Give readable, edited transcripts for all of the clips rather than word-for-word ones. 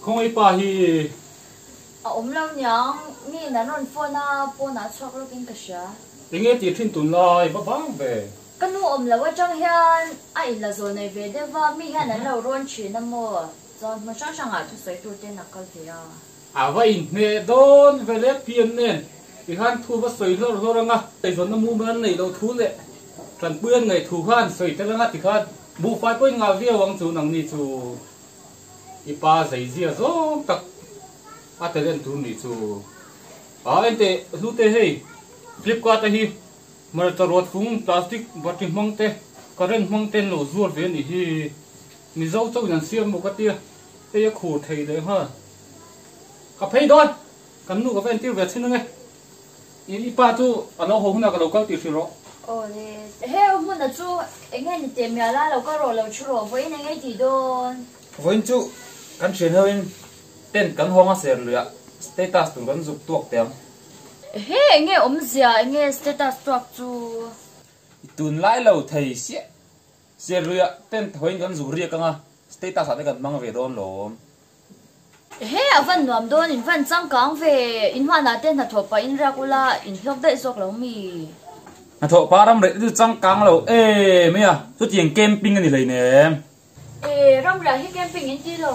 không ai pa hi lâu nhang nghe là non phone na chọc lo kinh cả nghe thì thiên tuần lại vấp vang về cái nu là trong hiền ai là rồi này về đây và mi hiền là lâu rồi chuyện năm mùa rồi mà sáng sáng à tôi xây tôi tên là cái gì Vawiin nè đón về lép piên nè thì han thu bắt sấy lo rằng à tại vì nó mua bên này đâu thu lệ trần bươn này thu han sấy thế là thì han bu phải coi ngào việc王主能力主一把谁些说特thế nên thu nị chủ anh te lu te hey Flipkart hi mà ta rót phúng plastic vật kim măng te current măng ten lo zual về nị hi nị dâu châu nhận xiêm một cái tia đây khổ thầy đấy ha cà phê đón cần nu cà phê tiêu về xin ngay ý ba chú anh nó hôm nào cái đầu câu tiêu xíu rồi hey hôm nay chú anh nghe tìm nhà la lâu câu lâu chú rồi với anh nghe gì đó với chú căn chuyện hơn tên căn hông á sẽ lựa status tụi con dục tuộc tiếng hey anh nghe gì anh nghe status tuộc chú tuần lại lâu thầy sẽ lựa tên thôi con dục riêng căng à status ở đây cần mang về đón lắm hey vẫn nuông đón in vẫn trăng căng về in hoa nát tên là thuộc bài in ra cula in học đại dục lắm mi thuộc ba năm đấy trăng căng lâu ê mấy à chút tiền camping cái này nè rong ra hi camping in ti lo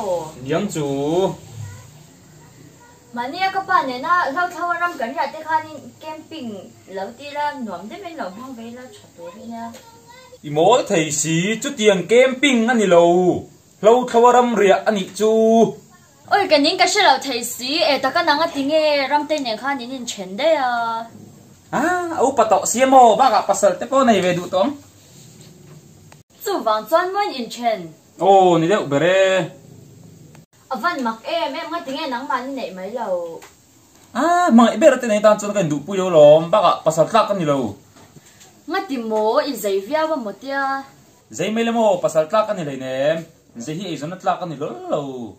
yang chủ mà nia các bạn này na lâu thâu rong cảnh ra te khan camping lâu ti la nuông te men lâu hong về la chặt tối nha mỗi thầy sĩ chút tiền camping anh lâu thâu rong rịa anh chú ôi cái những cái sự lâu thầy sĩ ta cái năng tiếng nghe rong tên này khan những chuyện đấy ấu bắt tọ xiêm mồ bác ạ pasal te po này về đủ tóm chú vàng chuyên môn in chuyện ồ này đâu bere vẫn mặc em nghe tiếng nghe nắng mà như này mấy lâu mặc bere tên này ta cho cái đủ bùi đâu lắm bác ạ pasal khác cái gì đâu nghe tiếng mồ in giấy vía và một tia giấy mấy lắm pasal khác cái này nè giấy hi ấy nó khác cái này lâu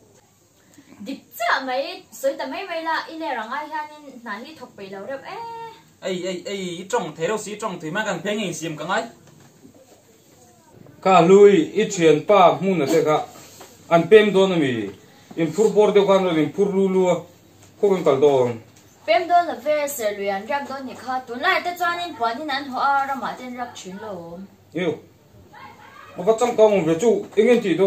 đi chả mấy sợi tầm mấy là in này rằng ai ha nên nãy hi thọc bị lâu đẹp ấy trong thế đâu xí trong thì mà càng phê nghề xiêm càng ấy cả lui ít chuyện pa muốn là thế cả anh pem đó nè mi in phur bor de quan rồi in phur lulu không cần cả đó pem đó là về sẽ luyện rap đó nhỉ kha tuần này ta cho nên bọn nên ăn hoa ra mà tên rap chuyên lô yêu mà bắt trong công về chú anh em chỉ đó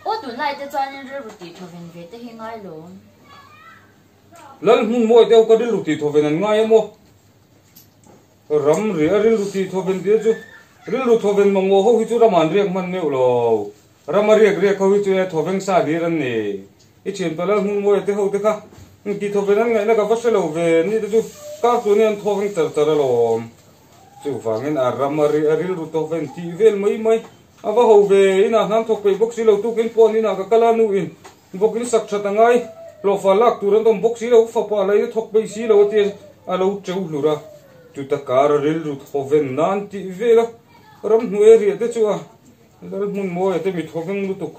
ô tuần này ta cho nên rap rụt thôi về tới hiện ngay luôn lần muốn mua theo cái rụt thôi về ngay em mua ram rịa rụt thôi về thế chú rụt thôi về mà mua hôi chú ra màn riêng man nêu lo ram riêng hôi chú thôi về xa đi rồi nè ít chuyện đó là muốn mua theo hôi thế khác thì thôi về ngay là cái vật sẽ lâu về như thế chú các chú nên thôi về chờ lo chú vàng nên ram rịa rụt thôi về thì về mấy và hậu về ina nam thọc về boxi lâu tu kiến pon ina cái cala nu in boxi sắc chặt ngay lo pha lắc tu ran tom boxi lâu pha pa lấy thọc về xí lâu thì lâu trâu lura chú ta cả ril rụt thôi về nan thì về là ram nuôi riết đấy chú à là muốn mua thì mình thôi về lu tục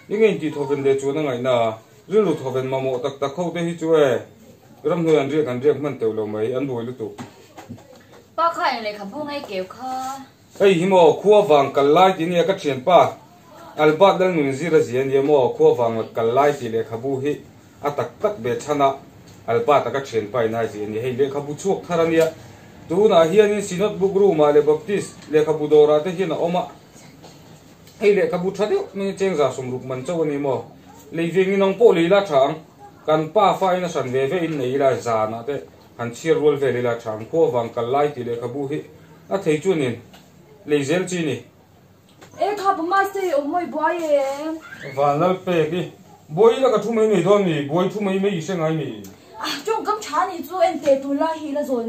những cái gì thôi về để chú nó ngày na ril rụt thôi về mà mua tak khâu thế chú à ram nuôi ăn riêng mình tiêu lâu mấy ăn đuổi lu tục ba khai này khám phong ngay kiểu kha ấy hi mò khua vàng cà lai thì nghe các chuyện pa albat đang nhìn gì ra gì anh em mò khua vàng cà lai thì lệ khabu hi tak bê chana albat các chuyện pa này gì anh hay lệ khabu chuộc thằng này tu na hi anh sinot bugru mà lệ baptist lệ khabu dora thế hi na oma hay lệ khabu thắt đấy mình chêng giả sum rục mình cho anh em mò lệ viên như nông po lì la chang kan pa phai na san về in này là giả na thế han chia rol về là chang khua vàng cà lai thì lệ khabu hi thấy chưa nên lấy gel chi nè ê khá bấm Mastea ôm mày boy em và nó bể đi boy là cái thu mấy này thôi nè boy thu mấy sẽ ngay nè trong cắm chán này chú em tệ tuần lại hi là rồi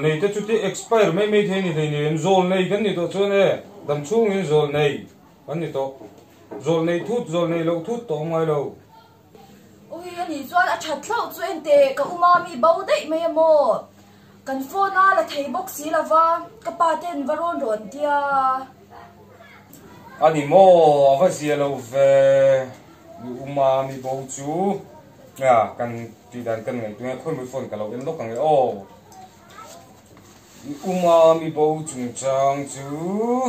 này thế chú thì expire mấy thế này rồi này cái này to cho nè đâm chung cái rồi này cái này to rồi này lâu thút to ngoài lâu ôi anh ấy cho đã chặt lâu chú em tệ cái umami bao đấy mấy em mò cần phone là thấy boxi là va cái ba tên và rôn tia anh ấy mò phải gì lâu về umami bao chú à cần chỉ đàn cần ngày tôi khơi mới phone cả lâu em lúc càng ngày umami bao trùng trang chú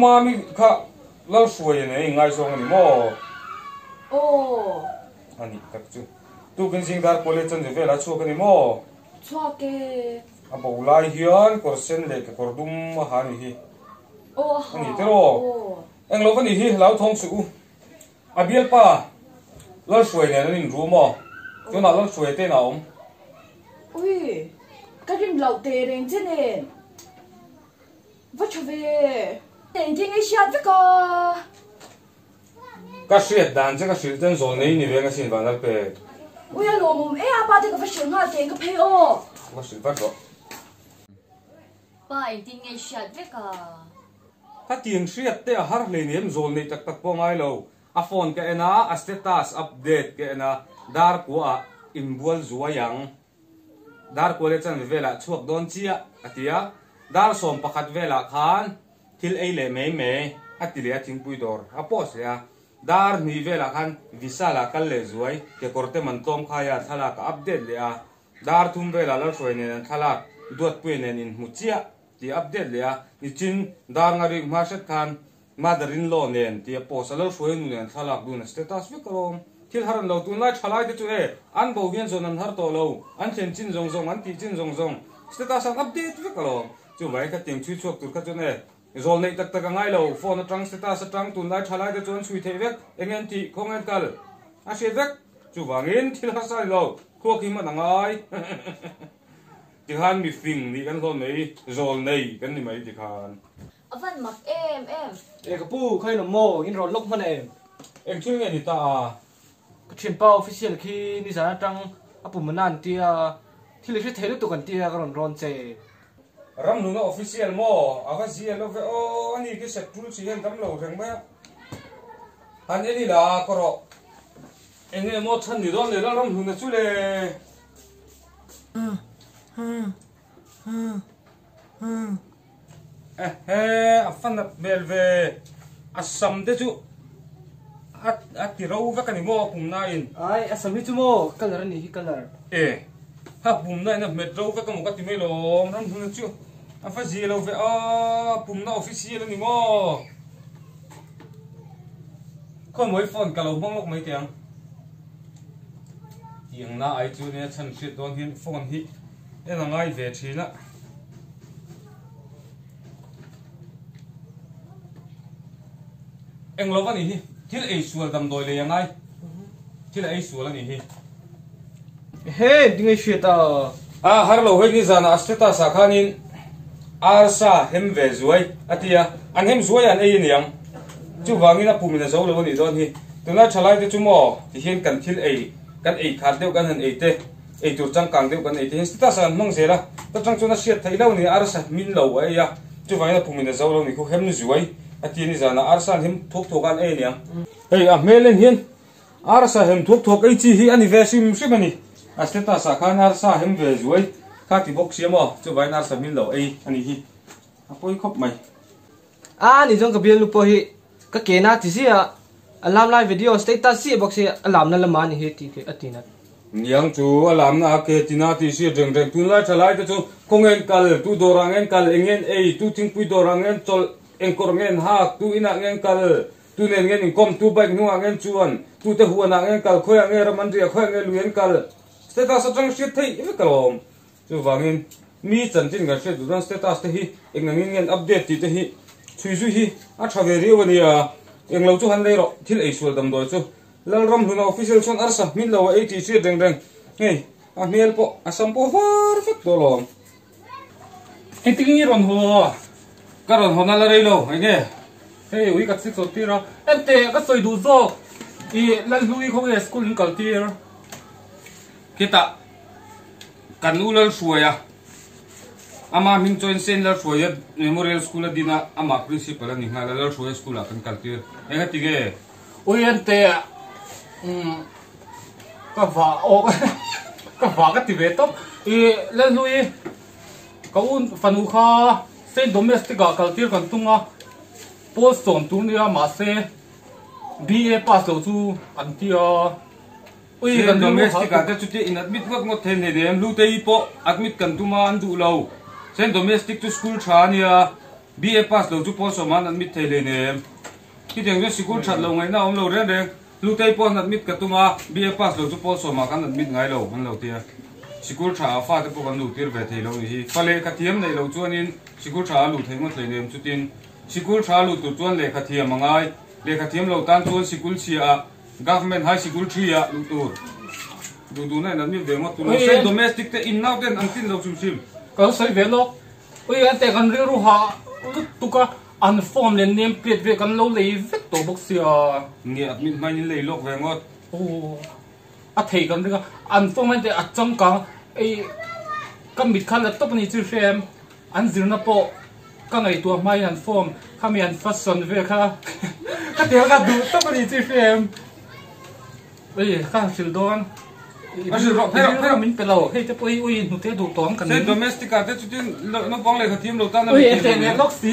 umami kha lal suai ne ngai song ni mo oh ani tak chu tu kan sing dar college chan ve la chu kan ni mo chua ke abo lai hian kor sen le ke kor dum ha ni hi oh ani tero eng lo kan ni hi lau thong su abial pa lal suai ne nin ru mo chu na lal suai te na om ui cái rim lẩu tê rèn thế này vắt cho về đèn thiên ấy xát với cả ka hriat dan che ka hrilh ten Zawlnei ni venga sin vanal pe ui alo mum e apa te ka phát triển ha tiền ka pay o ka hrilh vat ro pa tin ngay shot với cả ka tiang hriat te a har hle nem Zawlnei tak tak po ngai lo a phone ka ena a status update ka ena dar ko a imbual zuayang dar ko le chan vela chuak don chia atia dar som pakhat vela khan thil ei le me me atilia thingpui dor a pos ya dar ni vela khan visala kal le zuai ke korte man tom khaya thala ka update le a dar thum vela la roi ne thala duat pui ne in muchia ti update le a ni chin dar ngari ma shat khan madarin lo nen ti posal roi nu nen thala du na status vi kolom thil haran lo tu na thalai te chu e an bo hian zon an har to lo an chen chin zong zong an ti chin zong zong status an update vi kolom chu vai ka ting chui chuak tur ka chu ne Zawlnei tak tak ngai lo phone atang status atang tun lai thalai te chon chui thei vek engen ti khongen kal a she vek chu wangin thil ha sai lo khuak hi man ngai ti han mi fing ni kan thon nei Zawlnei kan ni mai ti khan avan mặc em e ka pu khai no mo in ro lok man em em chui nge ni ta ka chen pa official khi ni sa tang apu manan tia thile se thelu to kan tia ka ron ron che ram nu na official mo ava zia lo ve o ani ke set tul chi hen dam lo reng ba han eni la koro enge mo than ni don le la ram nu na chu le afan na belve asam de chu at ti ro va kan ni mo kum na in ai asam hi chu mo color ni hi color ha pum na na metro ve ka mo ka ti me lo ram nu na chu a fa zi lo ve a pum na official ni mo kon moi phone ka lo bang lok mai tiang tiang na ai chu ne chan shit don hin phone hi ena ngai ve thina eng lo va ni hi thil ei sual dam doi le yangai thil ei sual ni hi he dingai sheta a har lo hoi ni zana asteta sa khanin arsa hem ve zuai atia an hem zuai an ei niang chu wangina pumina zo lo ni don hi tuna thalai te chumo ti hian kan thil ei kan ei khat deu kan han ei te ei tur chang kang deu kan ei te asteta sa mong zela ta chang chuna siat thai lo ni arsa min lo ai ya chu wangina pumina zo lo ni khu hem ni zuai atia ni zana arsa hem thok thok an ei niang ei a melen hian arsa hem thok thok ei chi hi ani ve sim simani asteta sa khan arsa hem ve zuai ka ti box siamo chu vai nar sa min lo ei ani hi apoi khop mai a ni jong ka bial lu po hi ka ke na ti sia alam live video status si box hi alam na lama ni he ti ke atina yang chu alam na ke tina ti si reng reng tun lai thalai te chu kongen kal tu dorangen kal engen ei tu ting pui dorangen chol engkor ngen ha tu ina ngen kal tu nen ngen kom tu bike nu ngen chuan tu te huana ngen kal khoya nge raman ria khoya nge luen kal status atang shit thei e kalom chu wangin mi chan tin ga hret duran status te hi engangin ngen update ti te hi chui chu hi a thaveri wania englo chu han leiro thil ei sual dam doi chu lal ram huna official chon arsa min lo 80 reng reng hey a mel po asam po var fek dolom etingi ron ho karon hona la reilo enge hey ui ka sik so tira em te ka soi du zo i lal hui khong e school in kaltir kita kan ulal suaya ama min join sen la suaya memorial school dina ama principal ni nghal la suaya school kan kaltir enga tige ui en te ka va o ka va ka ti ve top i la lui ka un fanu kha sen domestic ka kaltir kan tunga post son tu ni ma se BA pass lo chu an tia ui kan domestic ka te chuti in admit ngok ngo then ne dem lu te po admit kan tuma an du lo sen domestic to school thania BA pass lo chu pol soman an mit theile ne ki deng jo sikul that lo ngai na om lo reng reng lutei pon an mit katunga BA pass lo chu pol soma kan an mit ngai lo han lo tia sikul tha fa te pon lu tir ve theilo ni hi pale khathiam nei lo chuanin sikul tha lu thei mo tlei nem chutin sikul tha lu tu chuan le khathiam mangai le khathiam lo tan chuan sikul chia government high school thia lu tur du na nan mi de mo tu se domestic te in now ten antin lo chum sim ka sai velo oi ante kan ri ru ha tuka an form le name plate ve kan lo lei vek to box sia nge admin mai ni lei lok ve ngot o a thei kan ri an form ante a cham ka ei kam mit khan la top ni chi frame an zirna po ka ngai tu mai an form khami an fashion ve kha ka te ka du top ni chi frame oi ka sil don Asil ro phero min pelo hei te poi ui nu te du tom kan se domestic ate chutin no bang le khathiam lo tan na ui te ne lok si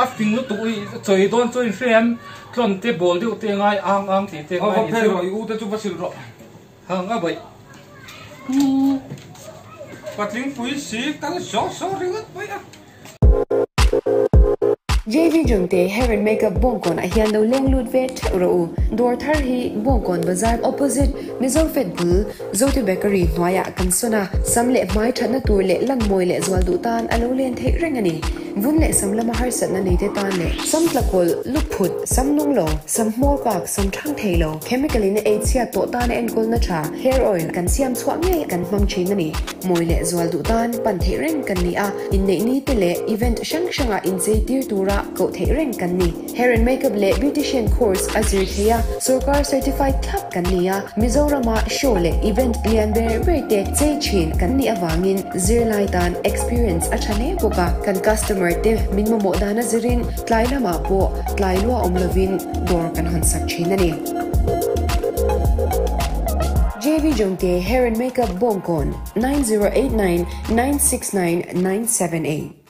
a fin nu tu ui choi don choi frame klon te bol du te ngai ang ti te ngai ho phero u te chu basil ro hang a bai patling pui si kan so ringat bai a JV jungte hair and makeup bongkon a hian lo leng lut ve thro dor thar hi bongkon bazar opposite Mizor Fet Bull Zote Bakery noya kansona samle mai thana tur le lang moi le zual du tan alo len thei rengani vum le samlama har sat na nei te tan le sam tlakol lupphut samnung lo sam mor kak sam thang theilo chemical in HCA to tan en kol na tha hair oil kan siam chhuak nge kan hmang thin ani moi le zual du tan pan thei reng kan ni a in nei ni te le event shang shanga in sei tir tura ko thei reng kan ni hair and makeup le beautician course azir theya sarkar certified club kan ni a Mizorama show le event lian ber te chei chin kan ni awangin zirlai tan experience a thane boka kan customer te min mo dana zirin tlai lama po tlai lua omlovin dor kan han sak chin ani JV Jongte hair and makeup bongkon 9089 969 978